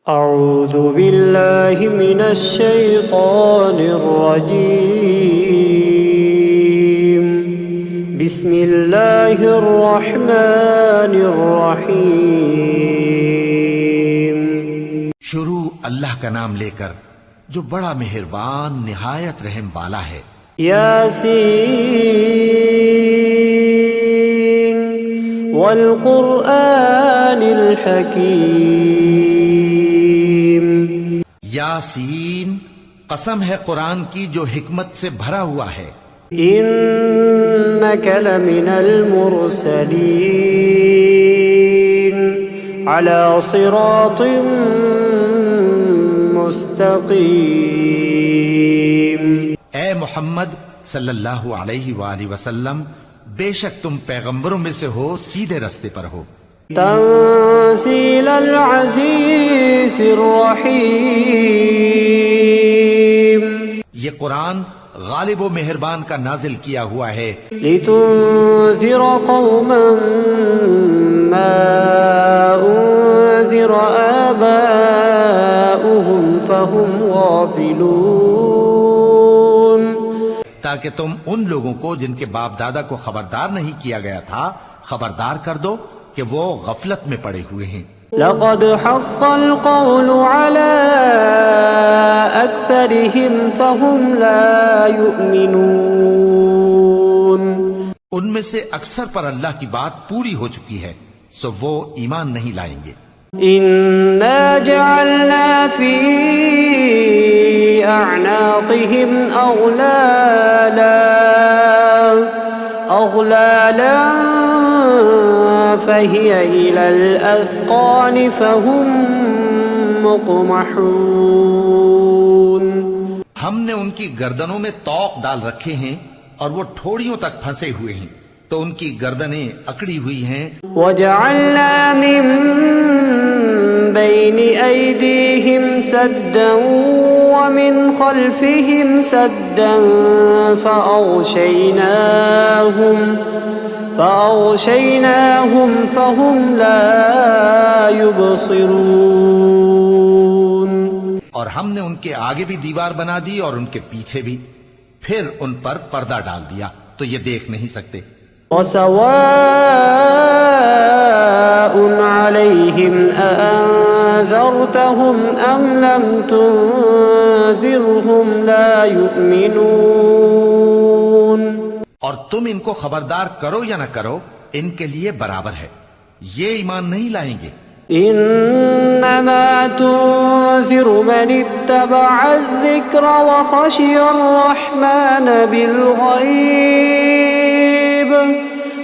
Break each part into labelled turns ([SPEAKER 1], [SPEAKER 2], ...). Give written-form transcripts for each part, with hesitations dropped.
[SPEAKER 1] اعوذ باللہ من الشیطان الرجیم بسم اللہ الرحمن الرحیم۔
[SPEAKER 2] شروع اللہ کا نام لے کر جو بڑا مہربان نہایت رحم والا ہے۔
[SPEAKER 1] یاسین والقرآن الحکیم۔
[SPEAKER 2] یاسین، قسم ہے قرآن کی جو حکمت سے بھرا ہوا ہے۔
[SPEAKER 1] انک لمن المرسلین علی صراط مستقیم۔
[SPEAKER 2] اے محمد صلی اللہ علیہ وآلہ وسلم، بے شک تم پیغمبروں میں سے ہو، سیدھے رستے پر ہو۔
[SPEAKER 1] تنزیل العزیز الرحیم۔
[SPEAKER 2] یہ قرآن غالب و مہربان کا نازل کیا ہوا ہے۔
[SPEAKER 1] لتنذر قوما ما انذر آباؤهم فهم غافلون۔
[SPEAKER 2] تاکہ تم ان لوگوں کو جن کے باپ دادا کو خبردار نہیں کیا گیا تھا خبردار کر دو کہ وہ غفلت میں پڑے ہوئے ہیں۔
[SPEAKER 1] لقد حق القول على أكثرهم فهم لا يؤمنون۔
[SPEAKER 2] ان میں سے اکثر پر اللہ کی بات پوری ہو چکی ہے، سو وہ ایمان نہیں لائیں گے۔
[SPEAKER 1] إنا جعلنا في أعناقهم أغلالا فهي إلى الأذقان فهم مقمحون۔
[SPEAKER 2] ہم نے ان کی گردنوں میں طوق ڈال رکھے ہیں اور وہ ٹھوڑیوں تک پھنسے ہوئے ہیں، تو ان کی گردنیں اکڑی ہوئی ہیں۔
[SPEAKER 1] وجعلنا من بين أيديهم سدا ومن خلفهم سدا فأغشيناهم فهم لا يبصرون۔
[SPEAKER 2] اور ہم نے ان کے آگے بھی دیوار بنا دی اور ان کے پیچھے بھی، پھر ان پر پردہ ڈال دیا تو یہ دیکھ نہیں سکتے۔
[SPEAKER 1] وسواء عليهم أأنذرتهم أم لم تنذرهم لا يؤمنون۔
[SPEAKER 2] اور تم ان کو خبردار کرو یا نہ کرو، ان کے لیے برابر ہے، یہ ایمان نہیں لائیں گے۔
[SPEAKER 1] انما تنذر من اتبع الذکر وخشی الرحمن بالغیب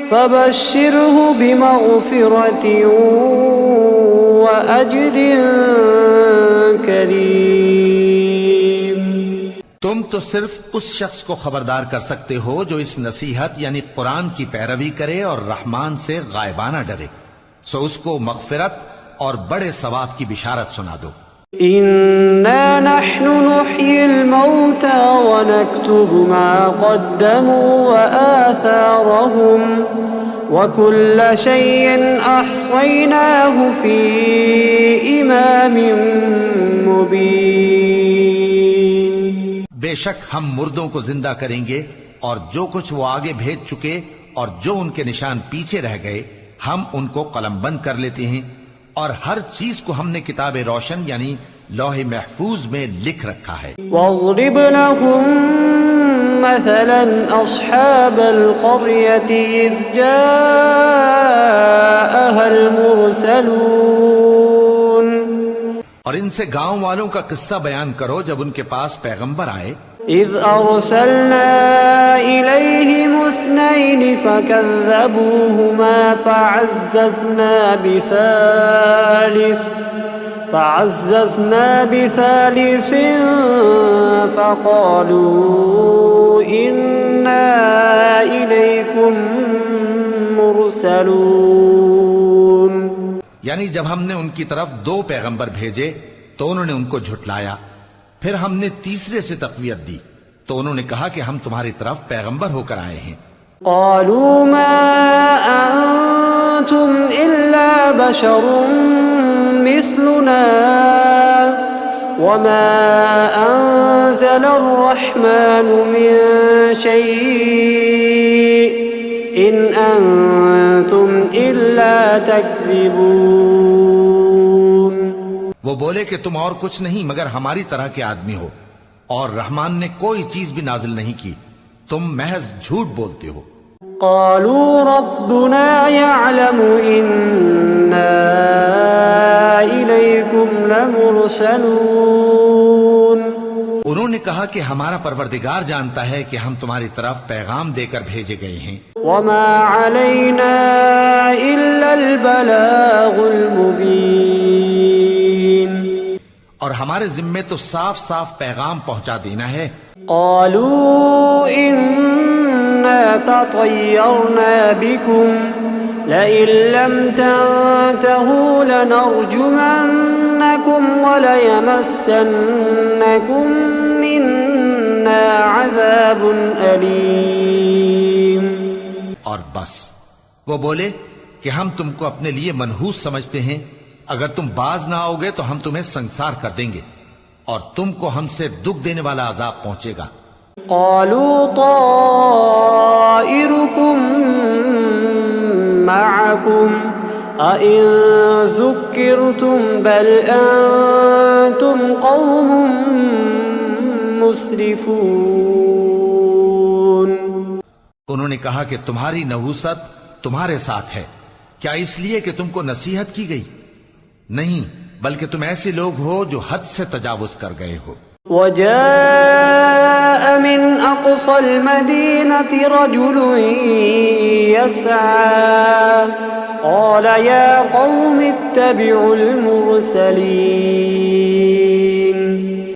[SPEAKER 1] فبشره بمغفرة وأجر کریم۔
[SPEAKER 2] تم تو صرف اس شخص کو خبردار کر سکتے ہو جو اس نصیحت یعنی قرآن کی پیروی کرے اور رحمان سے غائبانہ ڈرے، سو اس کو مغفرت اور بڑے ثواب کی بشارت سنا دو۔
[SPEAKER 1] انا نحن نحيي الموتى ونكتب ما قدموا وآثارهم وكل شيء احصيناه في امام مبين۔
[SPEAKER 2] بے شک ہم مردوں کو زندہ کریں گے اور جو کچھ وہ آگے بھیج چکے اور جو ان کے نشان پیچھے رہ گئے ہم ان کو قلم بند کر لیتے ہیں، اور ہر چیز کو ہم نے کتاب روشن یعنی لوح محفوظ میں لکھ رکھا ہے۔
[SPEAKER 1] واضرب لهم مثلا اصحاب القرية اذ جاءها المرسلون۔
[SPEAKER 2] اور ان سے گاؤں والوں کا قصہ بیان کرو جب ان کے پاس پیغمبر آئے۔
[SPEAKER 1] اذ ارسلنا الیہم اثنین فکذبوہما فعززنا بثالث فقالوا انا الیکم مرسلون۔
[SPEAKER 2] یعنی جب ہم نے ان کی طرف 2 پیغمبر بھیجے تو انہوں نے ان کو جھٹلایا، پھر ہم نے تیسرے سے تقویت دی تو انہوں نے کہا کہ ہم تمہاری طرف پیغمبر ہو کر آئے ہیں۔
[SPEAKER 1] قالوا ما انتم الا بشر مثلنا وما أنزل الرحمن من شيء إن أنتم إلا تكذبون.
[SPEAKER 2] وہ بولے کہ تم اور کچھ نہیں مگر ہماری طرح کے آدمی ہو، اور رحمان نے کوئی چیز بھی نازل نہیں کی، تم محض جھوٹ بولتے ہو.
[SPEAKER 1] قالوا ربنا يعلم إنا إليكم لمرسلون.
[SPEAKER 2] انہوں نے کہا کہ ہمارا پروردگار جانتا ہے کہ ہم تمہاری طرف پیغام دے کر بھیجے گئے ہیں.
[SPEAKER 1] وما علينا إلا البلاغ المبين.
[SPEAKER 2] اور ہمارے ذمے تو صاف صاف پیغام پہنچا دینا ہے.
[SPEAKER 1] قالوا إنا تطيرنا بكم لئن لم تنتهوا لنرجمنكم وليمسنكم منا عذاب أليم.
[SPEAKER 2] اور بس وہ بولے کہ ہم تم کو اپنے لیے منحوس سمجھتے ہیں، اگر تم باز نہ آؤ گے تو ہم تمہیں سنسار کر دیں گے اور تم کو ہم سے دکھ دینے والا عذاب پہنچے گا.
[SPEAKER 1] قالوا طائركم معكم أئن ذكرتم بل أنتم قوم مسرفون.
[SPEAKER 2] انہوں نے کہا کہ تمہاری نحوست تمہارے ساتھ ہے، کیا اس لیے کہ تم کو نصیحت کی گئی؟ نہیں، بلکہ تم ایسے لوگ ہو جو حد سے تجاوز کر گئے ہو.
[SPEAKER 1] وجاء من أقصى المدينة رجل يسعى قال يا قوم اتبعوا المرسلين.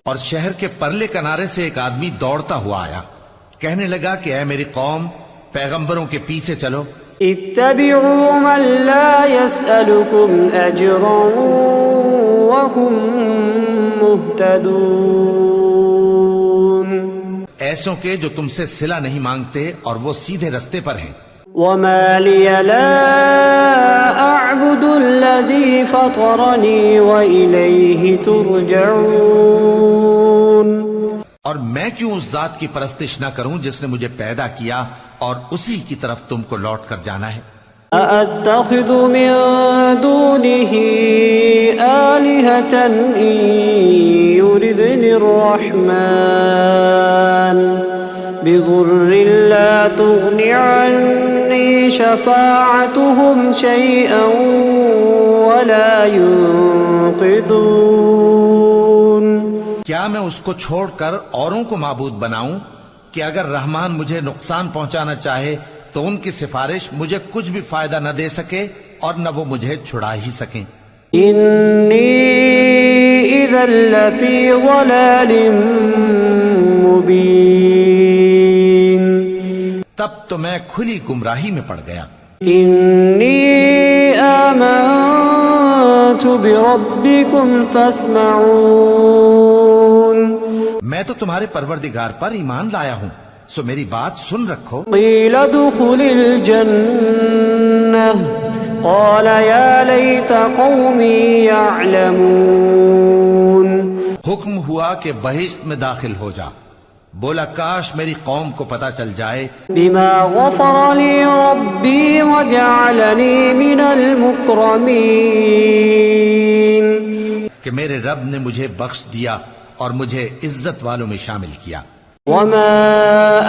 [SPEAKER 2] اور شہر کے پرلے کنارے سے ایک آدمی دوڑتا ہوا آیا، کہنے لگا کہ اے میری قوم، پیغمبروں کے پیچھے چلو.
[SPEAKER 1] اتبعوا من لا يسألكم أجرا وهم مهتدون.
[SPEAKER 2] ایسوں کے جو تم سے صلہ نہیں مانگتے اور وہ سیدھے رستے پر ہیں.
[SPEAKER 1] وما لي لا أعبد الذي فطرني وإليه ترجعون.
[SPEAKER 2] اور میں کیوں اس ذات کی پرستش نہ کروں جس نے مجھے پیدا کیا اور اسی کی طرف تم کو لوٹ کر جانا ہے.
[SPEAKER 1] أأتخذ من دونه آلهة إن يردني الرحمن بضر لا تغن عني شفاعتهم شيئا ولا ينقذون.
[SPEAKER 2] کیا میں اس کو چھوڑ کر اوروں کو معبود بناؤں کہ اگر رحمان مجھے نقصان پہنچانا چاہے تو ان کی سفارش مجھے کچھ بھی فائدہ نہ دے سکے اور نہ وہ مجھے چھڑا ہی سکیں.
[SPEAKER 1] إني إذا لفي ضلال مبين.
[SPEAKER 2] تب تو میں کھلی گمراہی میں پڑ گیا.
[SPEAKER 1] إني آمنت بربكم فاسمعون.
[SPEAKER 2] میں تو تمہارے پروردگار پر ایمان لایا ہوں، سو میری بات سن رکھو.
[SPEAKER 1] قيل ادخل الجنة قال يا ليت قومي يعلمون.
[SPEAKER 2] حکم ہوا کہ بہشت میں داخل ہو جا. بولا کاش میری قوم کو پتا چل جائے
[SPEAKER 1] بما غفر لي ربي وجعلني من المكرمين.
[SPEAKER 2] کہ میرے رب نے مجھے بخش دیا اور مجھے عزت والوں میں شامل کیا.
[SPEAKER 1] وما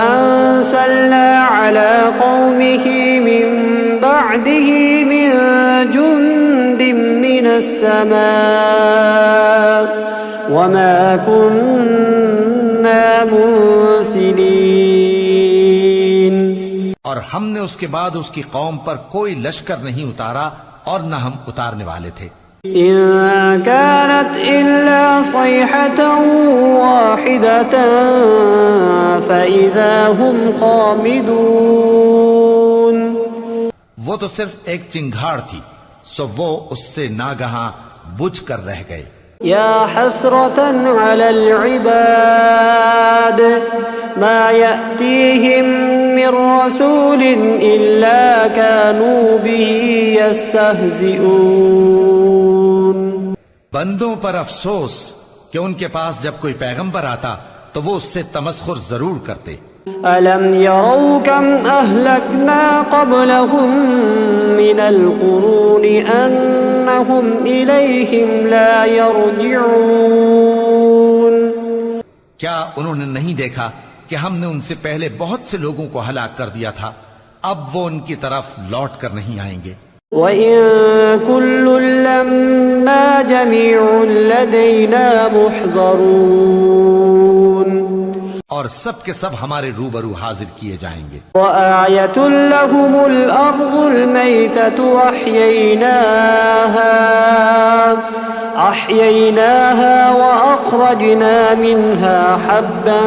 [SPEAKER 1] أنزلنا على قومه من بعده من جند من السماء وما كنا منزلين.
[SPEAKER 2] اور ہم نے اس کے بعد اس کی قوم پر کوئی لشکر نہیں اتارا اور نہ ہم اتارنے والے تھے.
[SPEAKER 1] إن كانت إلا صيحة واحدة فإذا هم خامدون.
[SPEAKER 2] وہ تو صرف ایک چنگھاڑ تھی، سو وہ اس سے ناگہاں بجھ کر رہ گئے.
[SPEAKER 1] يا حسرة على العباد ما يأتيهم من رسول إلا كانوا به يستهزئون.
[SPEAKER 2] بندوں پر افسوس کہ ان کے پاس جب کوئی پیغمبر آتا تو وہ اس سے تمسخر ضرور کرتے.
[SPEAKER 1] أَلَمْ يَرَوْا كَمْ أَهْلَكْنَا قَبْلَهُمْ مِنَ الْقُرُونِ أَنَّهُمْ إِلَيْهِمْ لَا يَرْجِعُونَ.
[SPEAKER 2] کیا انہوں نے نہیں دیکھا کہ ہم نے ان سے پہلے بہت سے لوگوں کو ہلاک کر دیا تھا، اب وہ ان کی طرف لوٹ کر نہیں آئیں گے.
[SPEAKER 1] وَإِن كُلٌّ لَّمَّا جَمِيعٌ لَّدَيْنَا مُحْضَرُونَ.
[SPEAKER 2] اور سب کے سب ہمارے روبرو حاضر کیے جائیں گے.
[SPEAKER 1] وَآيَةٌ لَّهُمُ الْأَرْضُ الْمَيْتَةُ أَحْيَيْنَاهَا وَأَخْرَجْنَا مِنْهَا حَبًّا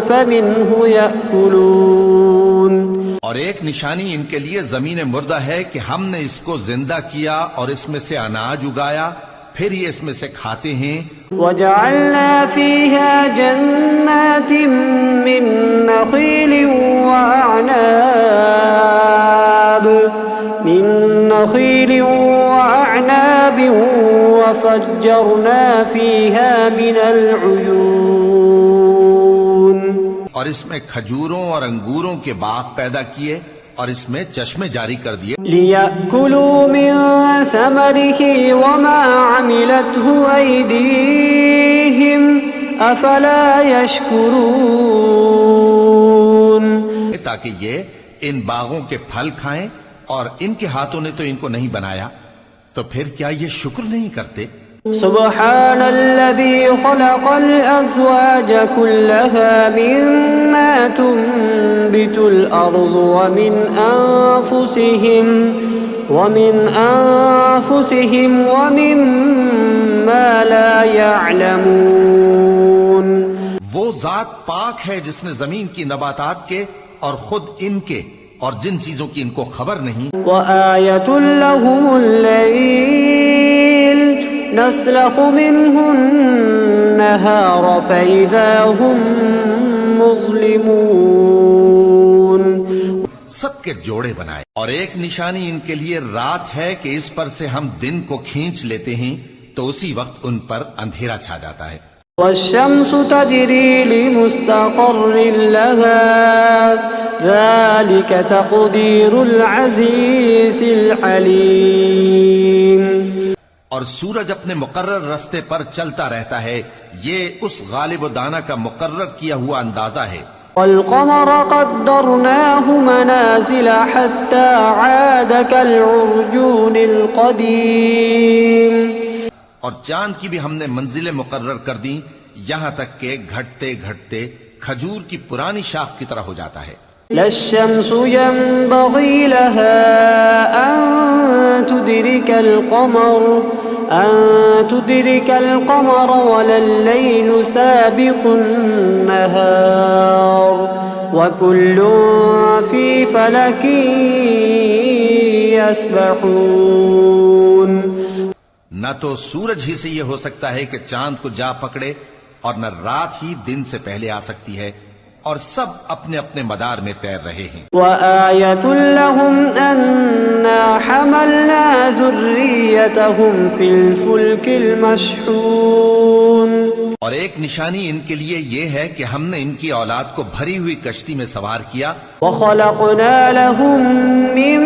[SPEAKER 1] فَمِنْهُ يَأْكُلُونَ.
[SPEAKER 2] اور ایک نشانی ان کے لیے زمین مردہ ہے کہ ہم نے اس کو زندہ کیا اور اس میں سے اناج اگایا، پھر یہ اس میں سے کھاتے ہیں.
[SPEAKER 1] وَجَعَلْنَا فِيهَا جَنَّاتٍ مِّن نَّخِيلٍ وَأَعْنَابٍ وَفَجَّرْنَا فِيهَا مِنَ الْعُيُونِ.
[SPEAKER 2] اور اس میں کھجوروں اور انگوروں کے باغ پیدا کیے اور اس میں چشمے جاری کر دیے.
[SPEAKER 1] لِيَأْكُلُوا مِن ثَمَرِهِ وَمَا عَمِلَتْهُ أَيْدِيهِمْ أَفَلَا يَشْكُرُونَ.
[SPEAKER 2] تاکہ یہ ان باغوں کے پھل کھائیں، اور ان کے ہاتھوں نے تو ان کو نہیں بنایا، تو پھر کیا یہ شکر نہیں کرتے؟
[SPEAKER 1] سبحان الذي خلق الأزواج كلها مما تنبت الأرض ومن أنفسهم ومما لا يعلمون.
[SPEAKER 2] وہ ذات پاک ہے جس نے زمین کی نباتات کے اور خود ان کے اور جن چیزوں کی ان کو خبر نہیں.
[SPEAKER 1] وآية لهم الليل نسلخ منه النهار فإذا هم مظلمون.
[SPEAKER 2] سب کے جوڑے بنائے، اور ایک نشانی ان کے لیے رات ہے کہ اس پر سے ہم دن کو کھینچ لیتے ہیں تو اسی وقت ان پر اندھیرا چھا جاتا ہے.
[SPEAKER 1] والشمس تجري لمستقر لها ذلك تقدير العزيز العليم.
[SPEAKER 2] اور سورج اپنے مقرر رستے پر چلتا رہتا ہے، یہ اس غالب و دانا کا مقرر کیا ہوا اندازہ ہے.
[SPEAKER 1] والقمر قدرناه منازل حتى عاد كالعرجون القديم.
[SPEAKER 2] اور چاند کی بھی ہم نے منزلیں مقرر کر دیں، یہاں تک کہ گھٹتے گھٹتے کھجور کی پرانی شاخ کی طرح ہو جاتا ہے.
[SPEAKER 1] لا الشمس ينبغي لها أن تدرك القمر ولا الليل سابق النهار وكل في فلك يسبحون.
[SPEAKER 2] نہ تو سورج ہی سے یہ ہو سکتا ہے کہ چاند کو جا پکڑے، اور نہ رات ہی دن سے پہلے آ سکتی ہے، اور سب اپنے اپنے مدار میں تیر رہے ہیں.
[SPEAKER 1] وآية لهم أنا حملنا ذريتهم في الفلك المشحون.
[SPEAKER 2] اور ایک نشانی ان کے لیے یہ ہے کہ ہم نے ان کی اولاد کو بھری ہوئی کشتی میں سوار کیا.
[SPEAKER 1] وخلقنا لهم من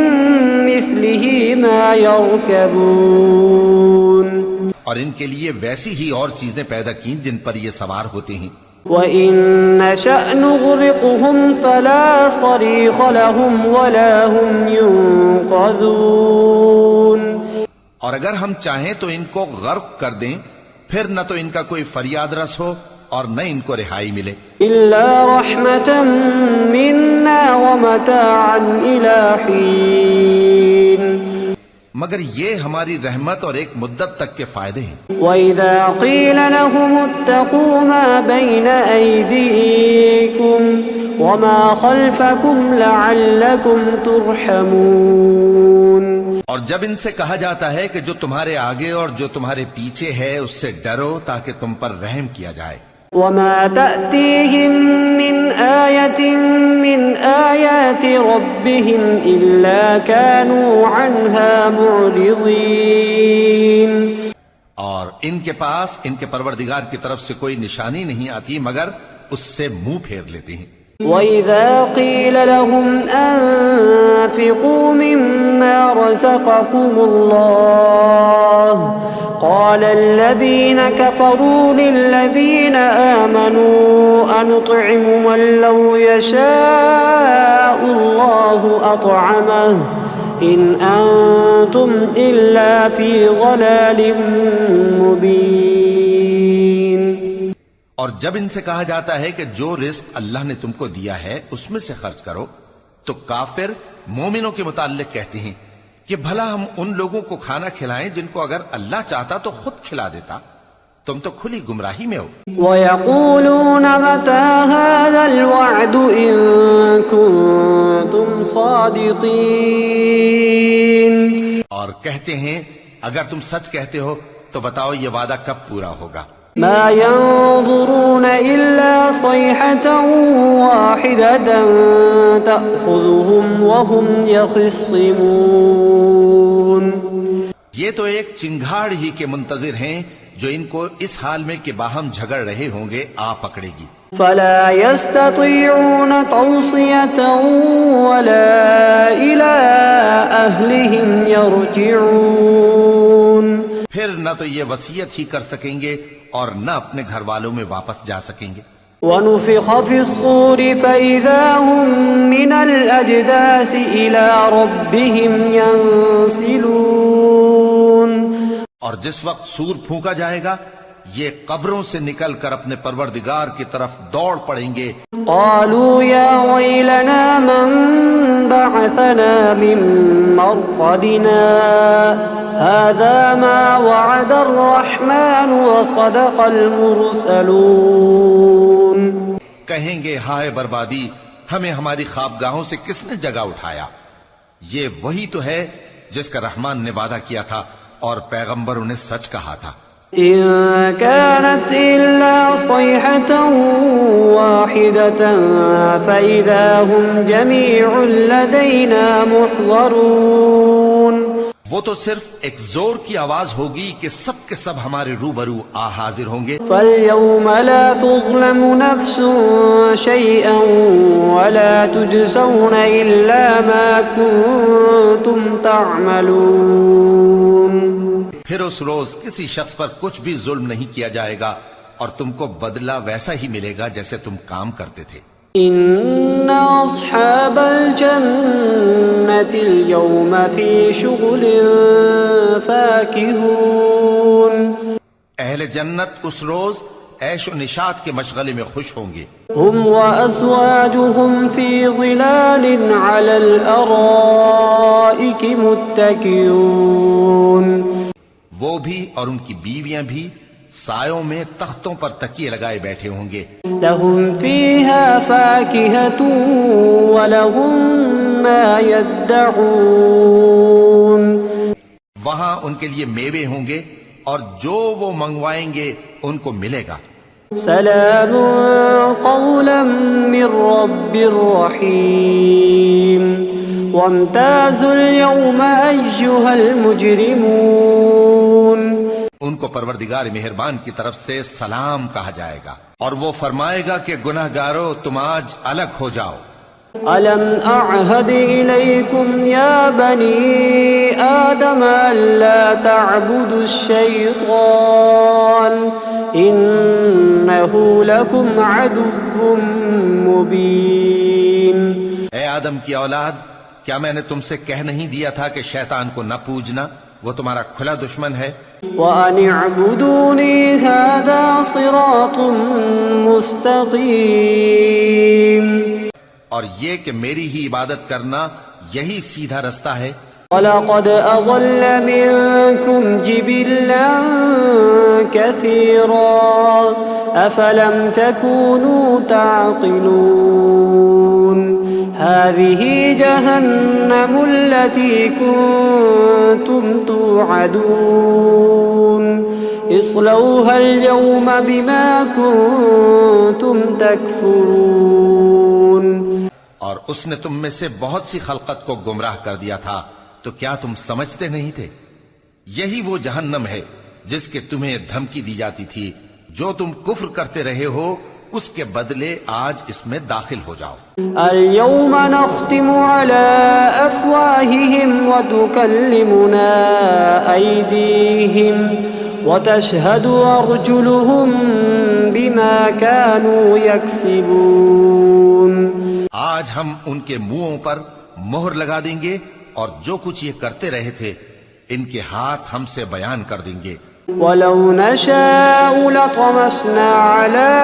[SPEAKER 1] مثله ما يركبون.
[SPEAKER 2] اور ان کے لیے ویسی ہی اور چیزیں پیدا کی جن پر یہ سوار ہوتے ہیں.
[SPEAKER 1] وَإِن نَّشَأْ نُغْرِقْهُمْ فَلَا صَرِيخَ لَهُمْ وَلَا هُمْ يُنقَذُونَ.
[SPEAKER 2] اور اگر ہم چاہیں تو ان کو غرق کر دیں، پھر نہ تو ان کا کوئی فریاد رس ہو اور نہ ان کو رہائی ملے.
[SPEAKER 1] إِلَّا رَحْمَةً مِّنَّا وَمَتَاعًا إِلَى حِينٍ.
[SPEAKER 2] مگر یہ ہماری رحمت اور ایک مدت تک کے فائدے ہیں.
[SPEAKER 1] وَإِذَا قِيلَ لَهُمُ اتَّقُوا مَا بَيْنَ أَيْدِيكُمْ وَمَا خَلْفَكُمْ لَعَلَّكُمْ تُرْحَمُونَ.
[SPEAKER 2] اور جب ان سے کہا جاتا ہے کہ جو تمہارے آگے اور جو تمہارے پیچھے ہے اس سے ڈرو تاکہ تم پر رحم کیا جائے.
[SPEAKER 1] وَمَا تَأْتِيهِم مِّنْ آيَةٍ مِّنْ آيَاتِ رَبِّهِمْ إِلَّا كَانُوا عَنْهَا مُعْرِضِينَ.
[SPEAKER 2] اور ان کے پاس ان کے پروردگار کی طرف سے کوئی نشانی نہیں آتی مگر اس سے منہ پھیر لیتے ہیں۔
[SPEAKER 1] وَإِذَا قِيلَ لَهُمْ أَنفِقُوا مِمَّا رَزَقَكُمُ اللَّهُ قَالَ الَّذِينَ كَفَرُوا لِلَّذِينَ آمَنُوا أَنُطْعِمُ مَن لَّوْ يَشَاءُ اللَّهُ أَطْعَمَهُ إِنْ أَنتُمْ إِلَّا فِي ضَلَالٍ مُّبِينٍ۔
[SPEAKER 2] اور جب ان سے کہا جاتا ہے کہ جو رزق اللہ نے تم کو دیا ہے اس میں سے خرچ کرو، تو کافر مومنوں کے متعلق کہتے ہیں کہ بھلا ہم ان لوگوں کو کھانا کھلائیں جن کو اگر اللہ چاہتا تو خود کھلا دیتا، تم تو کھلی گمراہی میں ہو۔
[SPEAKER 1] وَيَقُولُونَ مَتَى هَذَا الْوَعْدُ إِن كُنتُمْ صَادِقِينَ۔
[SPEAKER 2] اور کہتے ہیں اگر تم سچ کہتے ہو تو بتاؤ یہ وعدہ کب پورا ہوگا۔
[SPEAKER 1] ما ينظرون إلا صيحة واحدة تأخذهم وهم يخصمون۔
[SPEAKER 2] یہ تو ایک چنگھاڑ ہی کے منتظر ہیں جو ان کو اس حال میں کہ باہم جھگڑ رہے ہوں گے آ پکڑے گی۔
[SPEAKER 1] فلا يستطيعون توصية ولا إلى أهلهم يرجعون۔
[SPEAKER 2] پھر نہ تو یہ وصیت ہی کر سکیں گے اور نہ اپنے گھر والوں میں واپس جا سکیں گے۔
[SPEAKER 1] وَنُفِخَ فِي الصُّورِ فَإِذَا هُم مِّنَ الْأَجْدَاثِ إِلَى رَبِّهِمْ يَنسِلُونَ۔
[SPEAKER 2] اور جس وقت سور پھونکا جائے گا یہ قبروں سے نکل کر اپنے پروردگار کی طرف دوڑ پڑیں گے۔
[SPEAKER 1] قالوا يا ويلنا من بعثنا من مرقدنا هذا ما وعد الرحمن وصدق المرسلون۔
[SPEAKER 2] کہیں گے ہائے بربادی، ہمیں ہماری خوابگاہوں سے کس نے جگہ اٹھایا؟ یہ وہی تو ہے جس کا رحمان نے وعدہ کیا تھا اور پیغمبروں نے سچ کہا تھا۔
[SPEAKER 1] إن كانت إلا صيحة واحدة فإذا هم جميع لدينا محضرون۔
[SPEAKER 2] وہ تو صرف ایک زور کی آواز ہوگی کہ سب کے سب ہمارے روبرو آ حاضر ہوں گے۔
[SPEAKER 1] فاليوم لا تظلم نفس شيئا ولا تجزون إلا ما كنتم تعملون۔
[SPEAKER 2] پھر اس روز کسی شخص پر کچھ بھی ظلم نہیں کیا جائے گا اور تم کو بدلہ ویسا ہی ملے گا جیسے تم کام کرتے تھے۔
[SPEAKER 1] إن أصحاب الجنة اليوم في شغل فاكهون۔
[SPEAKER 2] اہل جنت اس روز عیش و نشاط کے مشغلے میں خوش ہوں گے۔
[SPEAKER 1] هم وأزواجهم في ظلال على الأرائك متكئون۔
[SPEAKER 2] وہ بھی اور ان کی بیویاں بھی سایوں میں تختوں پر تکیے لگائے بیٹھے ہوں گے۔
[SPEAKER 1] لهم فيها فاكهة ولهم ما يدعون۔
[SPEAKER 2] وہاں ان کے لیے میوے ہوں گے اور جو وہ منگوائیں گے ان کو ملے گا۔
[SPEAKER 1] سلام قولا من رب رحیم وامتازوا اليوم أيها المجرمون۔
[SPEAKER 2] ان کو پروردگار مہربان کی طرف سے سلام کہا جائے گا اور وہ فرمائے گا کہ گناہ گارو تم آج الگ ہو جاؤ۔
[SPEAKER 1] ألم أعهد إليكم يا بني آدم ألا تعبدوا الشيطان إنه لكم عدو مبين۔
[SPEAKER 2] اے آدم کی اولاد، کیا میں نے تم سے کہہ نہیں دیا تھا کہ شیطان کو نہ پوجنا، وہ تمہارا کھلا دشمن ہے۔
[SPEAKER 1] وَأَنِ اعْبُدُونِي هَذَا صِرَاطٌ مُسْتَقِيمٌ۔
[SPEAKER 2] اور یہ کہ میری ہی عبادت کرنا یہی سیدھا رستہ ہے۔
[SPEAKER 1] وَلَقَدْ أَضَلَّ مِنكُمْ جِبِلًّا كَثِيرًا أَفَلَمْ تَكُونُوا تَعْقِلُونَ۔ هَذِهِ جَهَنَّمُ الَّتِي كُنتُمْ تُوعَدُونَ اصْلَوْهَا الْيَوْمَ بِمَا كُنتُمْ تَكْفُرُونَ۔
[SPEAKER 2] اور اس نے تم میں سے بہت سی خلقت کو گمراہ کر دیا تھا، تو کیا تم سمجھتے نہیں تھے؟ یہی وہ جہنم ہے جس کے تمہیں دھمکی دی جاتی تھی، جو تم کفر کرتے رہے ہو اس کے بدلے آج اس میں داخل ہو جاؤ۔
[SPEAKER 1] اليوم نختم على أفواههم وتكلمنا أيديهم وتشهد أرجلهم بما كانوا يكسبون۔
[SPEAKER 2] آج ہم ان کے منہوں پر مہر لگا دیں گے اور جو کچھ یہ کرتے رہے تھے ان کے ہاتھ ہم سے بیان کر دیں گے۔
[SPEAKER 1] وَلَوْ نَشَاءُ لَطَمَسْنَا عَلَىٰ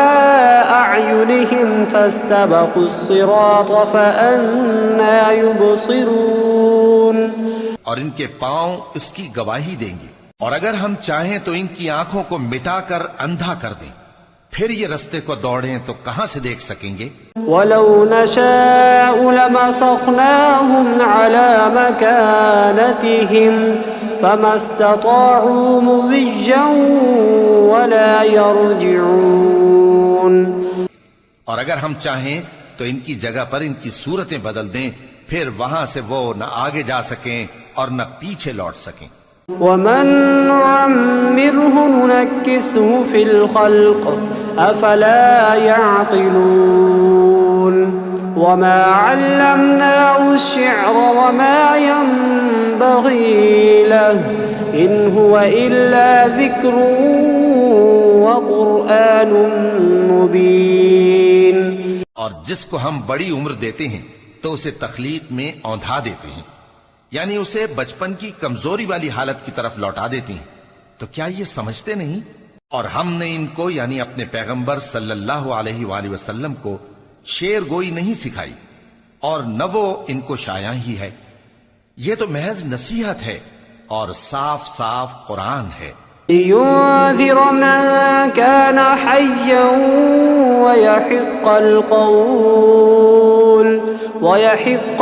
[SPEAKER 1] أَعْيُنِهِمْ فَاسْتَبَقُوا الصِّرَاطَ فَأَنَّىٰ يُبْصِرُونَ۔
[SPEAKER 2] اور ان کے پاؤں اس کی گواہی دیں گے، اور اگر ہم چاہیں تو ان کی آنکھوں کو مٹا کر اندھا کر دیں، پھر یہ رستے کو دوڑیں تو کہاں سے دیکھ سکیں گے؟
[SPEAKER 1] وَلَوْ نَشَاءُ لَمَسَخْنَاهُمْ عَلَىٰ مَكَانَتِهِمْ فَمَا اسْتَطَاعُوا مُضِيًّا وَلَا يَرْجِعُونَ۔
[SPEAKER 2] اور اگر ہم چاہیں تو ان کی جگہ پر ان کی صورتیں بدل دیں، پھر وہاں سے وہ نہ آگے جا سکیں اور نہ پیچھے لوٹ سکیں۔
[SPEAKER 1] وَمَن نُّعَمِّرْهُ نُنَكِّسْهُ فِي الْخَلْقِ أَفَلَا يَعْقِلُونَ وَمَا عَلَّمْنَاهُ الشِّعْرَ وَمَا يَنبَغِي لَهُ إِنْ هُوَ إِلَّا ذِكْرٌ وَقُرْآنٌ مُبِينٌ۔
[SPEAKER 2] اور جس کو ہم بڑی عمر دیتے ہیں تو اسے تخلیق میں اوندھا دیتے ہیں، یعنی اسے بچپن کی کمزوری والی حالت کی طرف لوٹا دیتے ہیں، تو کیا یہ سمجھتے نہیں؟ اور ہم نے ان کو یعنی اپنے پیغمبر صلی اللہ علیہ وآلہ وسلم کو شعر گوئی نہیں سکھائی، اور نہ وہ ان کو شایع ہی ہے، یہ تو محض نصیحت ہے اور صاف صاف قرآن ہے۔
[SPEAKER 1] لِيُنذِرَ مَن كَانَ حَيًّا وَيَحِقَّ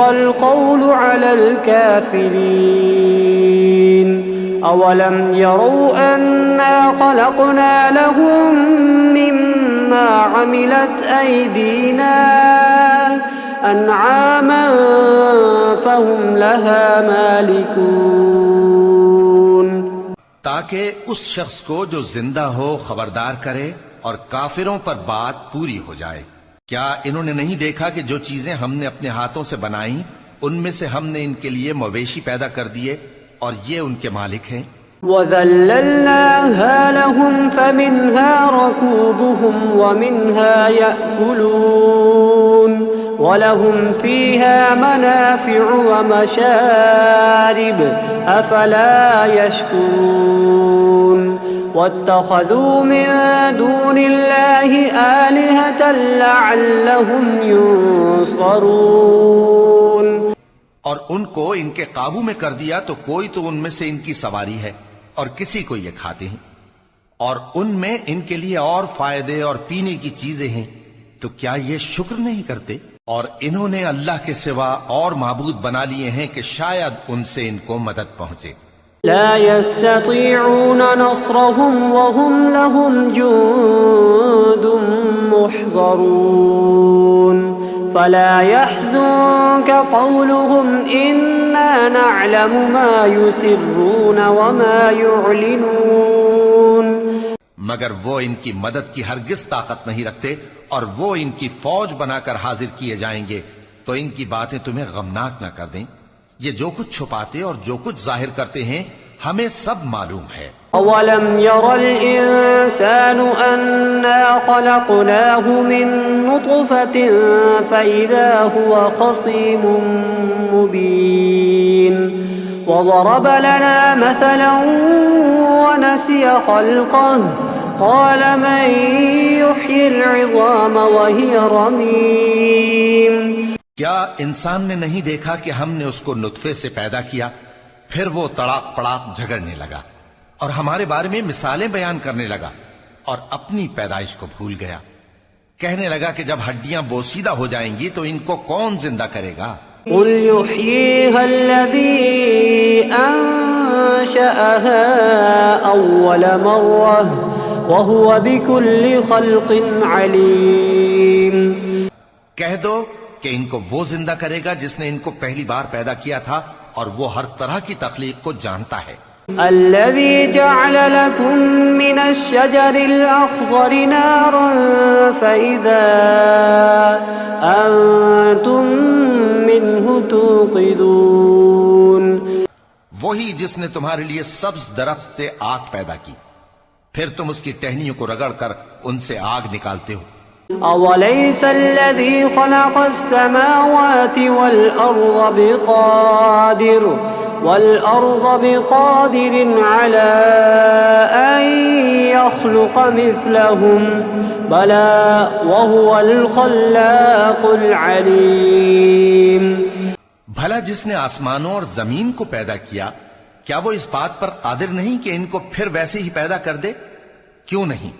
[SPEAKER 1] الْقَوْلُ عَلَى الْكَافِرِينَ أَوَلَمْ يَرَوْا أَنَّا خَلَقْنَا لَهُم مِّمَّا عَمِلَتْ أَيْدِينَا أَنْعَامًا فَهُمْ لَهَا مَالِكُونَ۔
[SPEAKER 2] تاکہ اس شخص کو جو زندہ ہو خبردار کرے اور کافروں پر بات پوری ہو جائے۔ کیا انہوں نے نہیں دیکھا کہ جو چیزیں ہم نے اپنے ہاتھوں سے بنائیں ان میں سے ہم نے ان کے لیے مویشی پیدا کر دیے اور یہ ان کے مالک ہیں؟
[SPEAKER 1] وَذَلَّلْنَاهَا لَهُمْ فَمِنْهَا رَكُوبُهُمْ وَمِنْهَا يَأْكُلُونَ وَلَهُمْ فِيهَا مَنَافِعُ وَمَشَارِبُ أَفَلَا يَشْكُرُونَ وَاتَّخَذُوا مِن دُونِ اللَّهِ آلِهَةً لَعَلَّهُمْ يُنصَرُونَ۔
[SPEAKER 2] اور ان کو ان کے قابو میں کر دیا تو کوئی تو ان میں سے ان کی سواری ہے اور کسی کو یہ کھاتے ہیں، اور ان میں ان کے لیے اور فائدے اور پینے کی چیزیں ہیں، تو کیا یہ شکر نہیں کرتے؟ اور انہوں نے اللہ کے سوا اور معبود بنا لیے ہیں کہ شاید ان سے ان کو مدد پہنچے۔
[SPEAKER 1] لا يستطيعون نصرهم وهم لهم جند محضرون فلا يحزنك قولهم إنا نعلم ما يسرون وما يعلنون۔
[SPEAKER 2] مگر وہ ان کی مدد کی ہرگز طاقت نہیں رکھتے، اور وہ ان کی فوج بنا کر حاضر کیے جائیں گے تو ان کی باتیں تمہیں غمناک نہ کر دیں۔ یہ جو کچھ چھپاتے اور جو کچھ ظاہر کرتے ہیں ہمیں سب معلوم ہے۔
[SPEAKER 1] أَوَلَمْ يَرَ الْإِنسَانُ أَنَّا خَلَقْنَاهُ مِن نُّطْفَةٍ فَإِذَا هُوَ خَصِيمٌ مُّبِينٌ وَضَرَبَ لَنَا مَثَلًا وَنَسِيَ خَلْقَهُ قَالَ مَن يُحْيِي الْعِظَامَ وَهِيَ رَمِيمٌ۔
[SPEAKER 2] کیا انسان نے نہیں دیکھا کہ ہم نے اس کو نطفے سے پیدا کیا، پھر وہ تڑاک پڑاک جھگڑنے لگا اور ہمارے بارے میں مثالیں بیان کرنے لگا اور اپنی پیدائش کو بھول گیا، کہنے لگا کہ جب ہڈیاں بوسیدہ ہو جائیں گی تو ان کو کون زندہ کرے گا؟
[SPEAKER 1] قُلْ يُحْيِيهَا الَّذِي أَنشَأَهَا أَوَّلَ مَرَّةٍ وَهُوَ بِكُلِّ خَلْقٍ عَلِيمٌ۔
[SPEAKER 2] کہہ دو کہ ان کو وہ زندہ کرے گا جس نے ان کو پہلی بار پیدا کیا تھا، اور وہ ہر طرح کی تخلیق کو جانتا ہے۔
[SPEAKER 1] الذي جعل لكم من الشجر الأخضر نارا فإذا أنتم منه توقدون.
[SPEAKER 2] وہی جس نے تمہارے لیے سبز درخت سے آگ پیدا کی، پھر تم اس کی ٹہنیوں کو رگڑ کر ان سے آگ نکالتے ہو.
[SPEAKER 1] أوليس الذي خلق السماوات والأرض بقادر على أن يخلق مثلهم بلى وهو الخلاق العليم.
[SPEAKER 2] بھلا جس نے آسمانوں اور زمین کو پیدا کیا، کیا وہ اس بات پر قادر نہیں کہ ان کو پھر ویسے ہی پیدا کر دے؟ کیوں نہیں،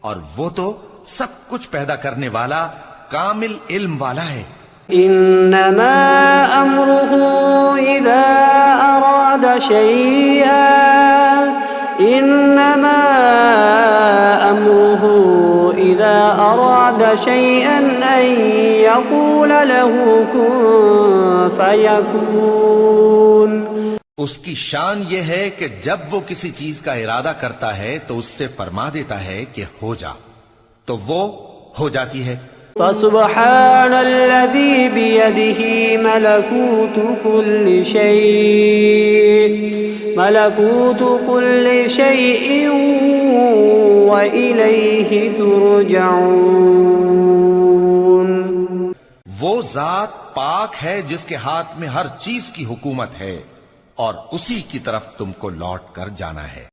[SPEAKER 2] اور وہ تو سب کچھ پیدا کرنے والا کامل علم والا ہے.
[SPEAKER 1] انما امره اذا اراد شيئا ان يقول له كن فيكون.
[SPEAKER 2] اس کی شان یہ ہے کہ جب وہ کسی چیز کا ارادہ کرتا ہے تو اس سے فرما دیتا ہے کہ ہو جا، تو وہ ہو جاتی ہے.
[SPEAKER 1] فسبحان الذي بيده ملكوت كل شيء وإليه ترجعون.
[SPEAKER 2] وہ ذات پاک ہے جس کے ہاتھ میں ہر چیز کی حکومت ہے اور اسی کی طرف تم کو لوٹ کر جانا ہے.